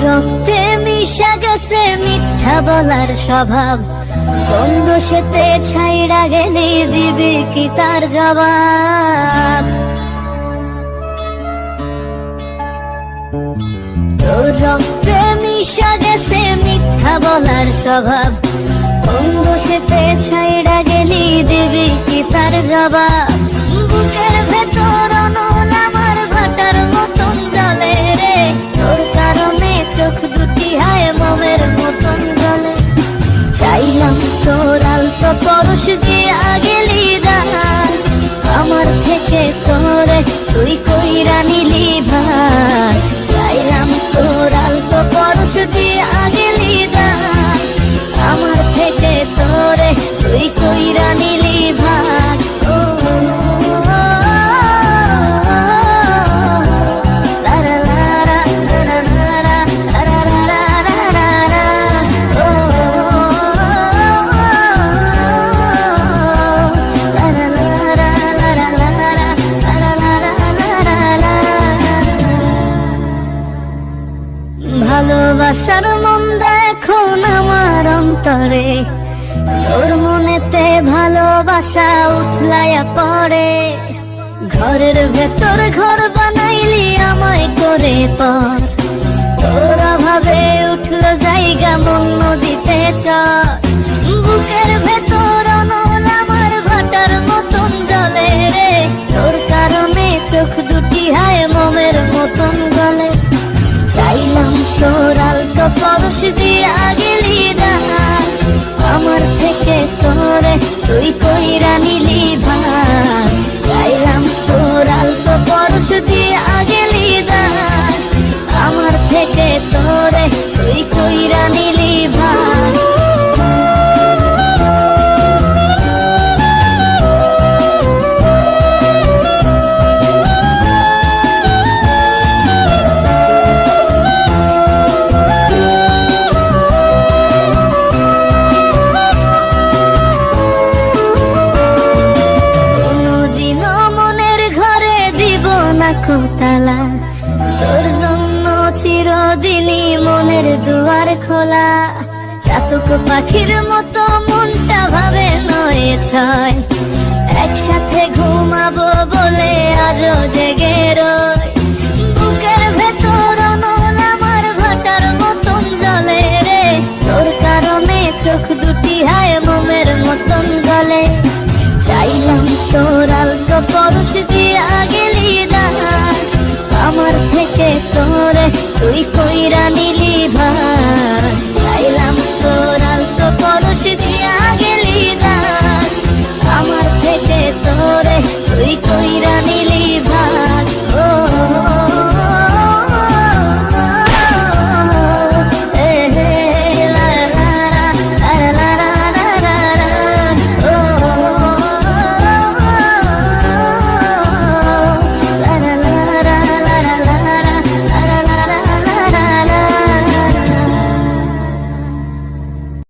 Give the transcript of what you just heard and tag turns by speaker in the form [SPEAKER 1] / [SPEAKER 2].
[SPEAKER 1] রক্তে মিশা গেছে মিথ্যা বলার স্বভাব, কোন দোষেতে ছাইড়া গেলে দিবি কি তার জবাব? তোর রক্তে মিশা গেছে মিথ্যা বলার স্বভাব, কোন দোষেতে ছাইড়া গেলি দিবি কি তার জবাব? বুকের ভেতর অনল আমার ভাটার মতন জ্বলে রে, তোর কারণে চোখ দুটি হায় মোমের মতন জ্বলে। চাইলাম তোর আলতো পরশ দিয়া গেলি দান, আমার থেকে তোরে তুই কইরা নিলি ভাই। চাইলাম তোর আলতো পরশ দিয়া গেলি দান, আমার থেকে তোরে তুই কইরা নিলি ভাই। ভালোবাসার মন্দা এখন আমার অন্তরে, তোর মনেতে ভালোবাসা উথলাইয়া পড়ে। ঘরের ভেতর ঘর বানাইলি আমায় করে পর, তোর অভাবে উঠলো জায়গা মন নদীতে চর। বুকের ভেতর অনল আমার ভাটার মতন জ্বলে রে, তোর কারণে চোখ দুটি হায় মোমের মতন গলে। চাইলাম তোর আলতো পরশ দিয়া গেলি দান, আমার থেকে তোরে তুই কইরা নিলি ভাই। চাইলাম তোর আলতো পরশ দিয়া গেলি দান, আমার থেকে তোরে তুই কইরা নিলি ভাই। তালা তোর জন্য চিরদিনই মনের দুয়ার খোলা। চাতক পাখির মতো মনটা ভাবে নয় ছয়, একসাথে ঘুমাবো বলে আজও জেগে রয়। বুকের ভেতর অনল আমার ভাটার মতন জ্বলে রে, তোর কারণে চোখ দুটি হায় মোমের মতন গলে। চাইলাম তোর আলতো পরশ দিয়া গেলি দান, আমার থেকে তোরে তুই কইরা নিলি ভাই। চাইলাম তোর আলতো পরশ দিয়া গেলি দান, আমার থেকে তোরে তুই কইরা নিলি ভাই।